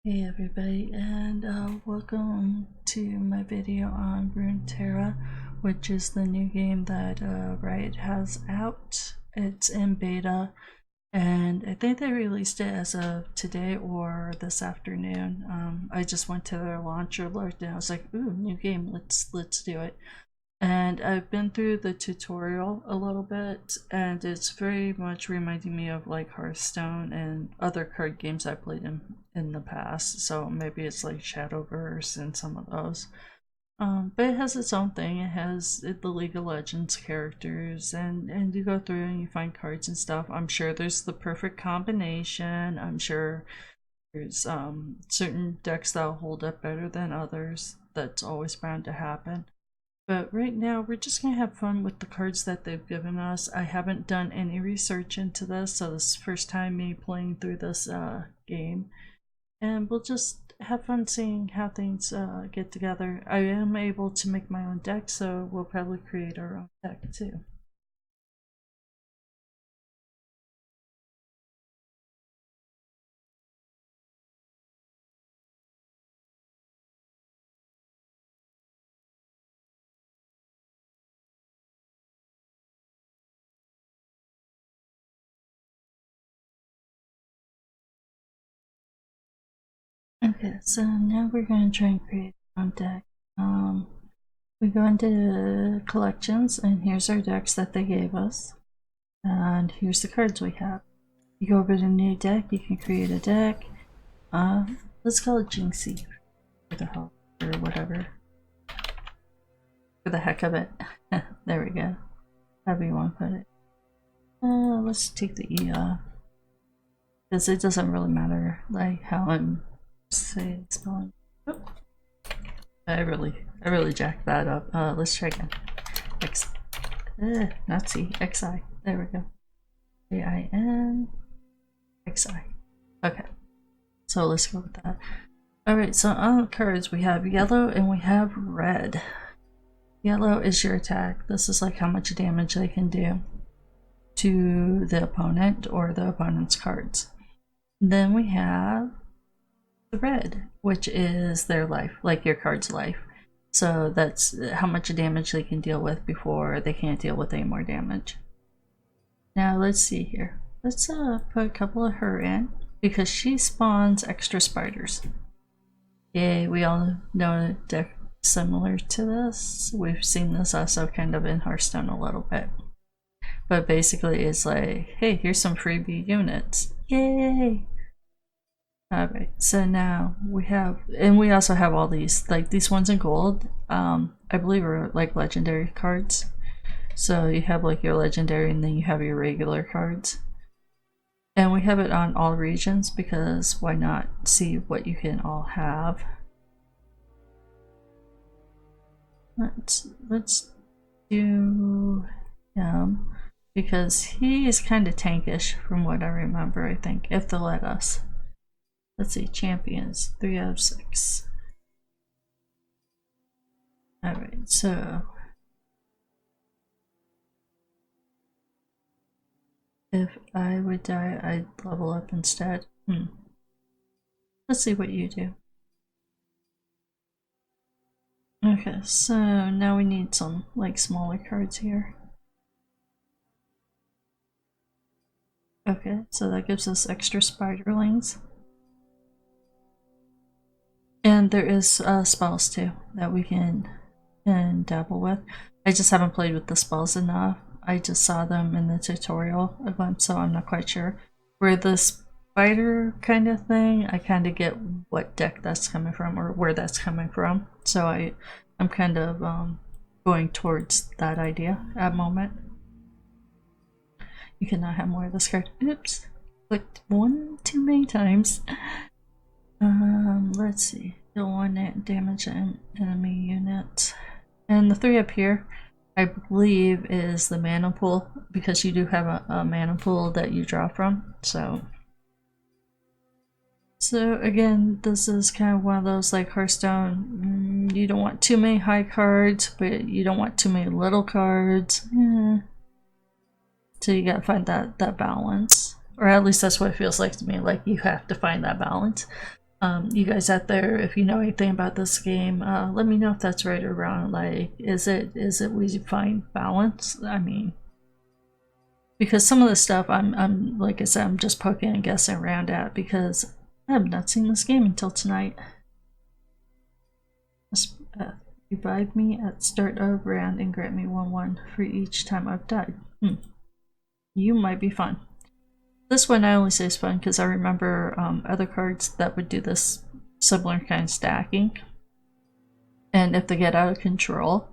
Hey everybody, and welcome to my video on Runeterra, which is the new game that Riot has out. It's in beta, and I think they released it as of today or this afternoon. I just went to their launcher, looked, and I was like, "Ooh, new game! Let's do it." And I've been through the tutorial a little bit, and it's very much reminding me of like Hearthstone and other card games I played in the past. So maybe it's like Shadowverse and some of those. But it has its own thing. It has the League of Legends characters, and you go through and you find cards and stuff. I'm sure there's the perfect combination. I'm sure there's certain decks that'll hold up better than others. That's always bound to happen. But right now, we're just going to have fun with the cards that they've given us. I haven't done any research into this, so this is the first time me playing through this game. And we'll just have fun seeing how things get together. I am able to make my own deck, so we'll probably create our own deck too. Okay, so now we're going to try and create our own deck. We go into collections, and here's our decks that they gave us. And here's the cards we have. You go over to new deck, you can create a deck. Let's call it Jinxie for the hell or whatever. For the heck of it. There we go. However you want to put it. Let's take the E off. Because it doesn't really matter like how I'm spelling. Oh. I really jacked that up. Let's try again. X not C, XI. There we go. AIN XI. Okay. So let's go with that. Alright, so on the cards we have yellow and we have red. Yellow is your attack. This is like how much damage they can do to the opponent or the opponent's cards. Then we have the red, which is their life, like your card's life. So that's how much damage they can deal with before they can't deal with any more damage. Now let's see here. Let's put a couple of her in because she spawns extra spiders. Yay, we all know a deck similar to this. We've seen this also kind of in Hearthstone a little bit. But basically it's like, hey, here's some freebie units. Yay! Alright, so now we have, and we also have all these, like these ones in gold, I believe are like legendary cards. So you have like your legendary and then you have your regular cards. And we have it on all regions because why not see what you can all have. Let's do him because he is kind of tankish from what I remember, I think, if they'll let us. Let's see, champions, 3 out of 6. Alright, so if I would die, I'd level up instead. Let's see what you do. Okay, so now we need some like smaller cards here. Okay, so that gives us extra spiderlings. And there is spells too that we can dabble with. I just haven't played with the spells enough. I just saw them in the tutorial a glimpse, so I'm not quite sure. Where the spider kind of thing, I kind of get what deck that's coming from or where that's coming from. So I'm kind of going towards that idea at the moment. You cannot have more of this card. Oops, clicked one too many times. Let's see. Deal 1 damage to enemy units. And the 3 up here, I believe, is the mana pool because you do have a mana pool that you draw from. So again, this is kind of one of those like Hearthstone. You don't want too many high cards, but you don't want too many little cards. So you gotta find that balance. Or at least that's what it feels like to me, like you have to find that balance. You guys out there, if you know anything about this game, let me know if that's right or wrong. Like, is it we find balance? I mean, because some of the stuff I'm like I said, I'm just poking and guessing around at because I have not seen this game until tonight. Revive me at start of round and grant me 1/1 for each time I've died. You might be fun. This one I only say is fun because I remember other cards that would do this similar kind of stacking. And if they get out of control,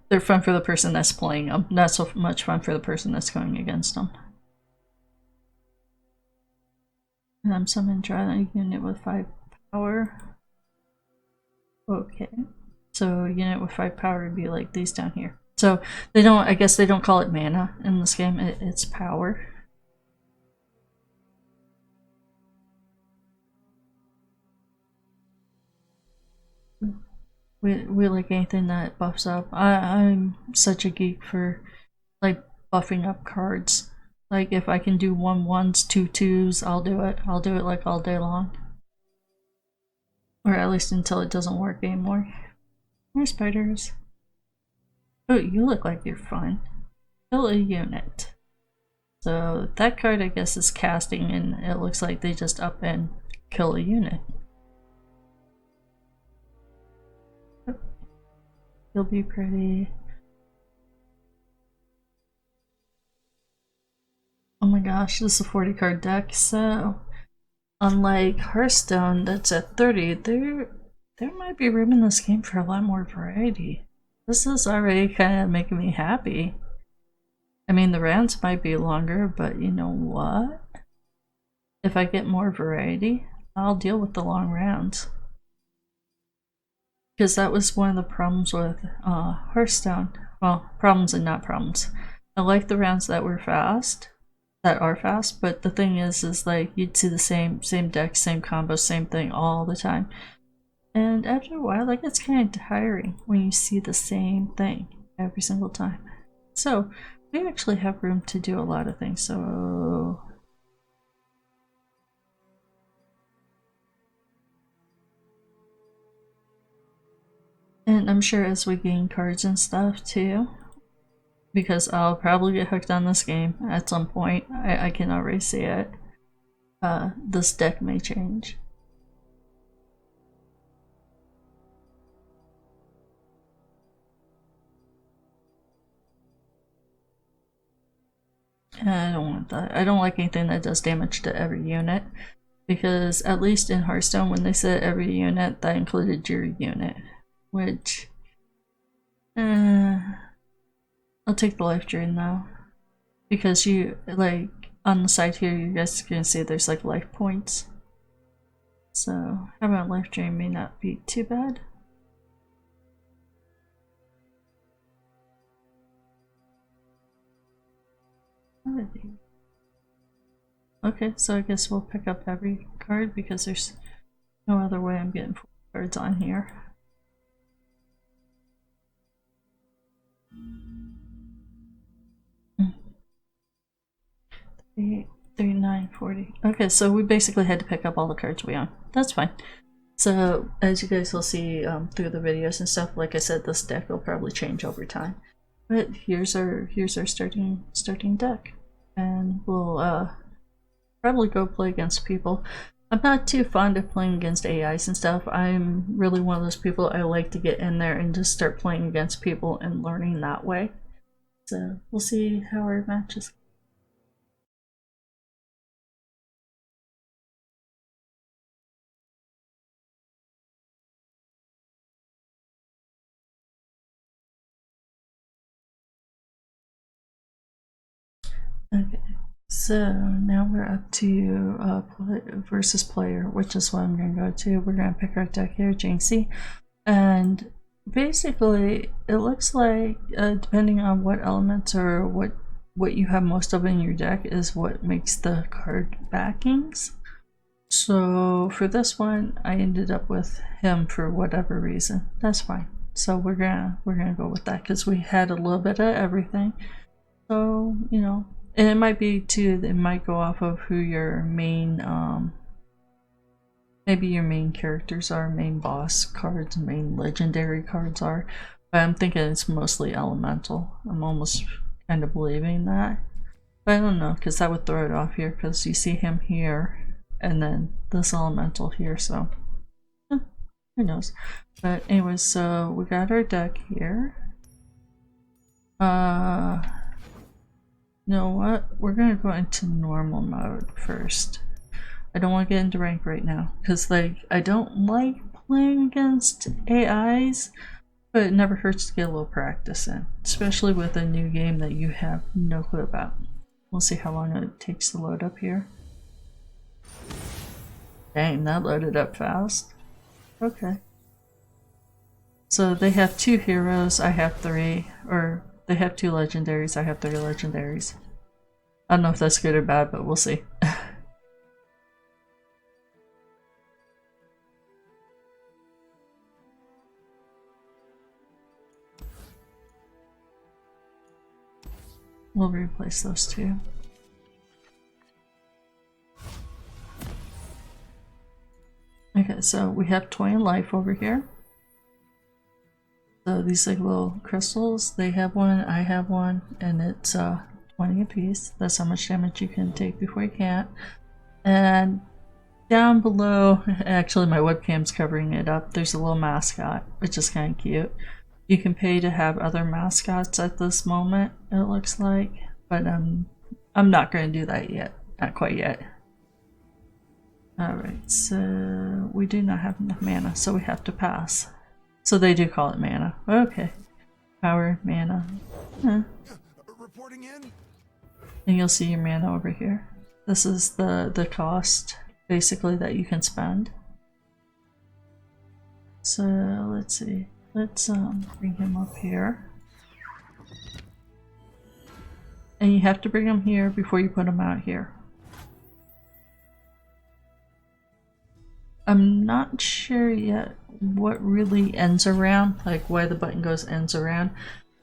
they're fun for the person that's playing them, not so much fun for the person that's going against them. And I'm summoning a unit with 5 power. Okay. So unit with 5 power would be like these down here. So they don't, I guess they don't call it mana in this game, it's power. We like anything that buffs up. I'm such a geek for like buffing up cards. Like if I can do 1/1s, 2/2s, I'll do it. I'll do it like all day long. Or at least until it doesn't work anymore. More spiders. Oh, you look like you're fun. Kill a unit. So that card I guess is casting and it looks like they just up and kill a unit. You'll be pretty. Oh my gosh, this is a 40 card deck, so unlike Hearthstone that's at 30, there might be room in this game for a lot more variety. This is already kind of making me happy. I mean, the rounds might be longer, but you know what? If I get more variety, I'll deal with the long rounds. Because that was one of the problems with Hearthstone. Well, problems and not problems. I like the rounds that were fast, but the thing is like you'd see the same deck, same combo, same thing all the time. And after a while, like, it's kind of tiring when you see the same thing every single time. So we actually have room to do a lot of things. So and I'm sure as we gain cards and stuff too, because I'll probably get hooked on this game at some point. I can already see it. This deck may change. I don't want that. I don't like anything that does damage to every unit, because at least in Hearthstone, when they said every unit, that included your unit, which I'll take the life drain though, because you like on the side here, you guys can see there's like life points. So having a life drain may not be too bad. Okay, so I guess we'll pick up every card because there's no other way I'm getting 4 cards on here. 39, 40. Okay, so we basically had to pick up all the cards we own. That's fine. So as you guys will see through the videos and stuff, like I said, this deck will probably change over time. But here's our starting deck, and we'll probably go play against people. I'm not too fond of playing against AIs and stuff. I'm really one of those people, I like to get in there and just start playing against people and learning that way. So we'll see how our matches go. Okay, so now we're up to versus player, which is what I'm going to go to. We're going to pick our deck here, Jinxie, and basically it looks like depending on what elements or what you have most of in your deck is what makes the card backings. So for this one, I ended up with him for whatever reason. That's fine. So we're gonna go with that because we had a little bit of everything. So you know. And it might be too, it might go off of who your main maybe your main characters are, main boss cards, main legendary cards are, but I'm thinking it's mostly elemental. I'm almost kind of believing that, but I don't know, because that would throw it off here, because you see him here and then this elemental here, so who knows. But anyways, so we got our deck here. You know what? We're gonna go into normal mode first. I don't want to get into rank right now, because like I don't like playing against AIs, but it never hurts to get a little practice in, especially with a new game that you have no clue about. We'll see how long it takes to load up here. Dang, that loaded up fast. Okay. So they have 2 heroes, I have 3, or they have 2 legendaries, I have 3 legendaries. I don't know if that's good or bad, but we'll see. We'll replace those 2. Okay, so we have Toy and Life over here. So these like little crystals, they have one, I have one, and it's 20 apiece. That's how much damage you can take before you can't. And down below, actually my webcam's covering it up, there's a little mascot, which is kind of cute. You can pay to have other mascots at this moment, it looks like, but I'm not going to do that yet, not quite yet. Alright, so we do not have enough mana, so we have to pass. So they do call it mana. Okay. Power, mana. Huh. Reporting in. And you'll see your mana over here. This is the cost, basically, that you can spend. So let's see. Let's bring him up here. And you have to bring him here before you put him out here. I'm not sure yet what really ends around, like why the button goes ends around.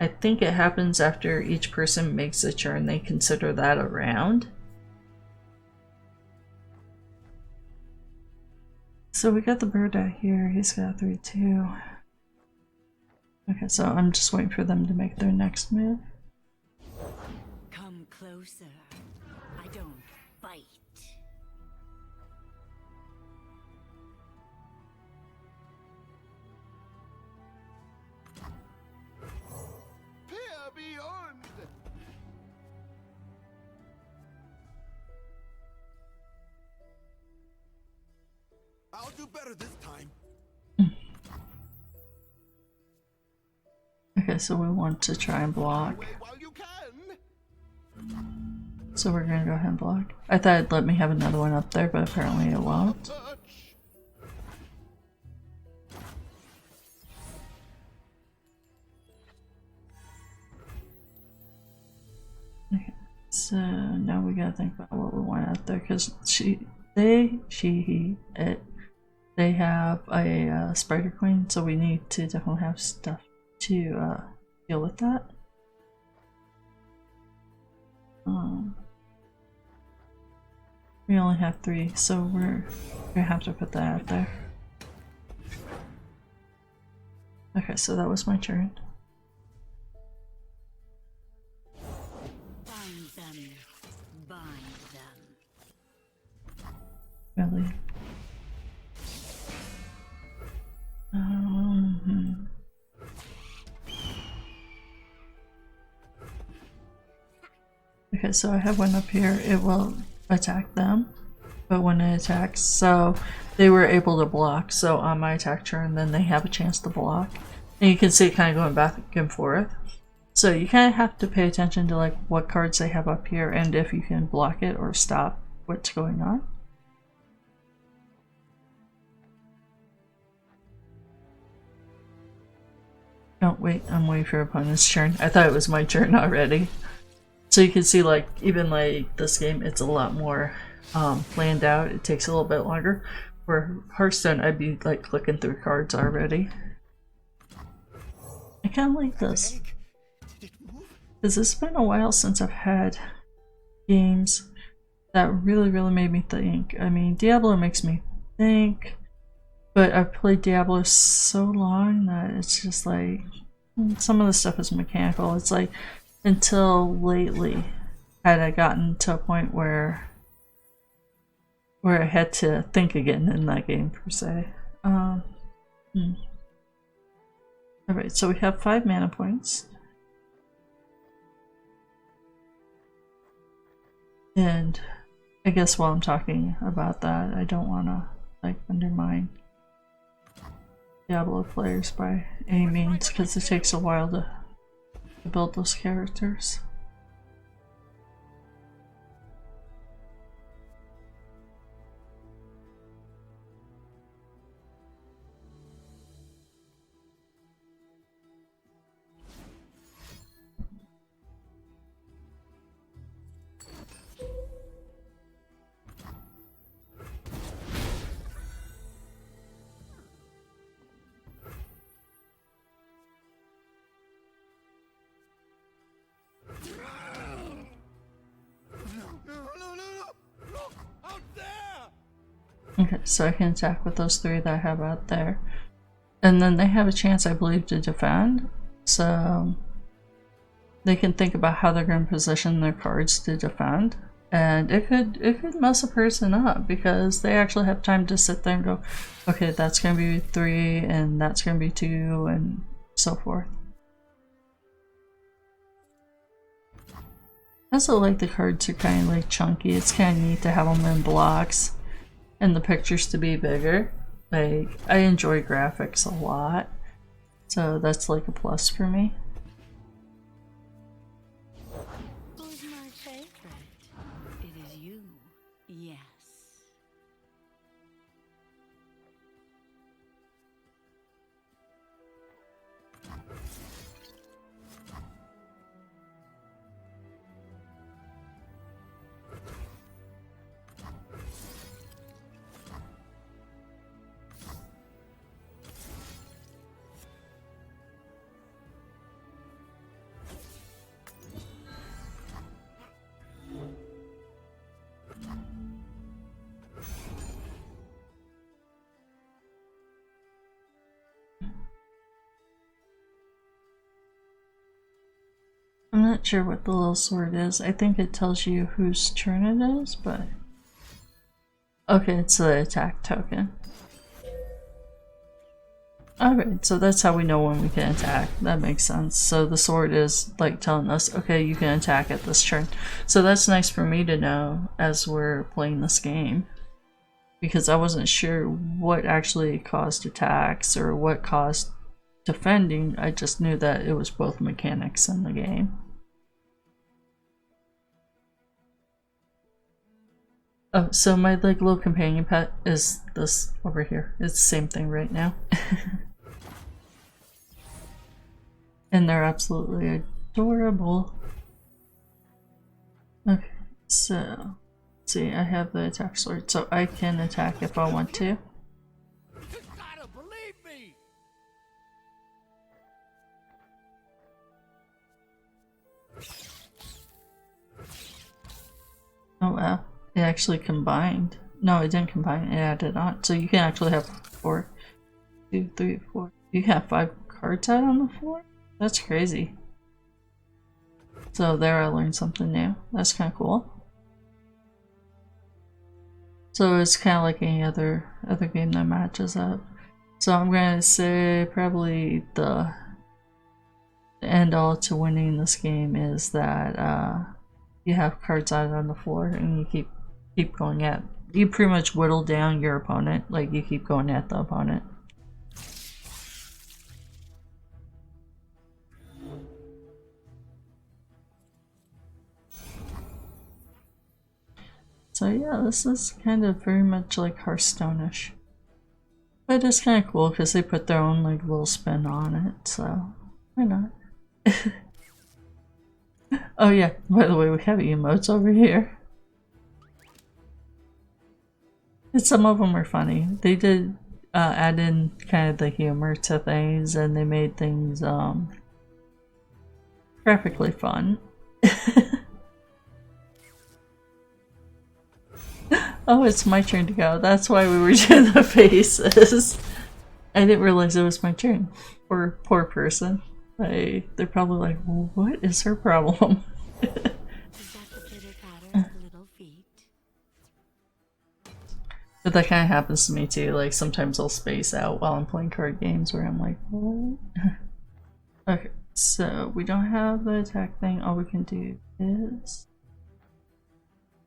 I think it happens after each person makes a turn, they consider that a round. So we got the bird out here, he's got 3 too. Okay, so I'm just waiting for them to make their next move. Come closer. I don't bite. Beyond. I'll do better this time. Okay, so we want to try and block. So we're gonna go ahead and block. I thought it'd let me have another one up there, but apparently it won't. Okay, so now we gotta think about what we want out there, because they have a Spider Queen, so we need to definitely have stuff to deal with that. We only have 3, so we're gonna have to put that out there. Okay, so that was my turn. Bind them. Bind them. Really? Okay, so I have one up here. It will attack them, but when it attacks, so they were able to block, so on my attack turn then they have a chance to block, and you can see it kind of going back and forth, so you kind of have to pay attention to like what cards they have up here and if you can block it or stop what's going on. Oh wait, I'm waiting for opponent's turn. I thought it was my turn already. So you can see, like, even like this game, it's a lot more planned out. It takes a little bit longer. For Hearthstone, I'd be like clicking through cards already. I kind of like this, because it's been a while since I've had games that really made me think. I mean, Diablo makes me think. But I've played Diablo so long that it's just like some of the stuff is mechanical. It's like until lately had I gotten to a point where I had to think again in that game per se. Alright, so we have 5 mana points. And I guess while I'm talking about that, I don't want to like undermine Diablo players by any means, because it takes a while to build those characters. Okay, so I can attack with those 3 that I have out there. And then they have a chance, I believe, to defend. So they can think about how they're going to position their cards to defend. And it could mess a person up because they actually have time to sit there and go, okay, that's going to be 3 and that's going to be 2 and so forth. I also like the cards are kind of like chunky. It's kind of neat to have them in blocks and the pictures to be bigger. Like, I enjoy graphics a lot, so that's like a plus for me. Who's my favorite? It is you. Yes. I'm not sure what the little sword is. I think it tells you whose turn it is, but... Okay, it's the attack token. Alright, so that's how we know when we can attack. That makes sense. So the sword is like telling us, okay, you can attack at this turn. So that's nice for me to know as we're playing this game. Because I wasn't sure what actually caused attacks or what caused defending. I just knew that it was both mechanics in the game. Oh, so my like little companion pet is this over here. It's the same thing right now. And they're absolutely adorable. Okay, so let's see, I have the attack sword, so I can attack if I want to. You gotta believe me. Oh wow, it actually combined. No, it didn't combine, it added on. So you can actually have 4, 2, 3, 4. You can have 5 cards out on the floor? That's crazy. So there I learned something new. That's kind of cool. So it's kind of like any other game that matches up. So I'm gonna say probably the end all to winning this game is that you have cards out on the floor and you keep going at. You pretty much whittle down your opponent, like you keep going at the opponent. So yeah, this is kind of very much like Hearthstone-ish. But it's kind of cool because they put their own like little spin on it, so why not? Oh yeah, by the way, we have emotes over here. And some of them are funny. They did add in kind of the humor to things, and they made things graphically fun. Oh, it's my turn to go. That's why we were doing the faces. I didn't realize it was my turn. Poor person. They're probably like, well, what is her problem? Is that the pitter-patter of little feet? But that kind of happens to me too. Like sometimes I'll space out while I'm playing card games where I'm like, what? Okay, so we don't have the attack thing. All we can do is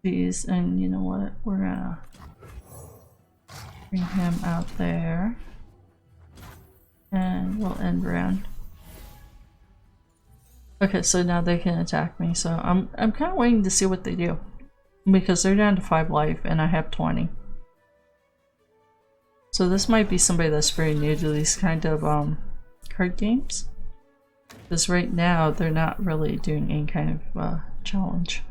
these, and you know what? We're gonna bring him out there, and we'll end round. Okay, so now they can attack me. So I'm kind of waiting to see what they do because they're down to 5 life and I have 20. So this might be somebody that's very new to these kind of card games. Because right now they're not really doing any kind of challenge.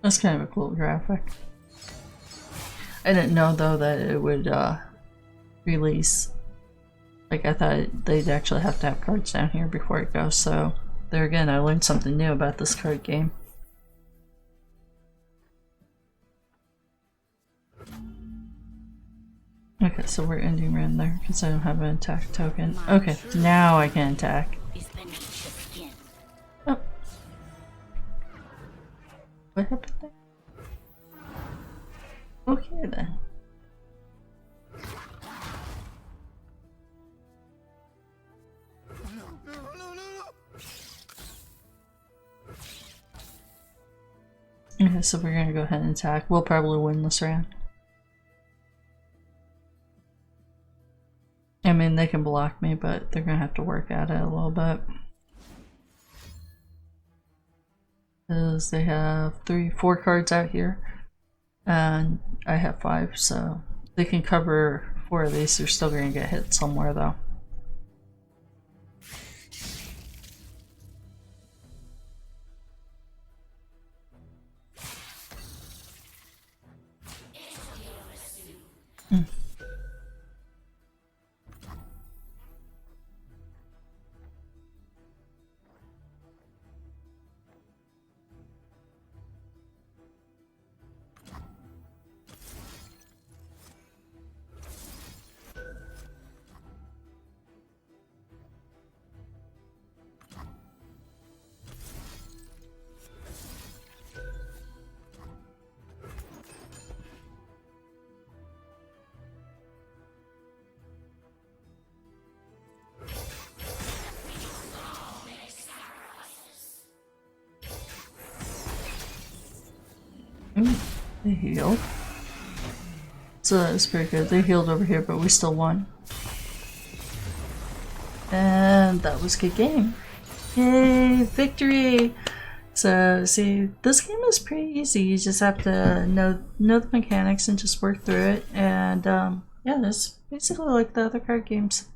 That's kind of a cool graphic. I didn't know though that it would release. Like I thought they'd actually have to have cards down here before it goes, so there again I learned something new about this card game. Okay, so we're ending round there because I don't have an attack token. Okay, now I can attack. Oh. What happened there? Okay then. Okay, so we're gonna go ahead and attack. We'll probably win this round. I mean, they can block me, but they're gonna have to work at it a little bit. Because they have 4 cards out here, and I have 5, so they can cover 4 of these. They're still gonna get hit somewhere though. They healed. So that was pretty good. They healed over here, but we still won. And that was a good game. Yay, victory! So, see, this game is pretty easy. You just have to know the mechanics and just work through it. And, yeah, it's basically like the other card games.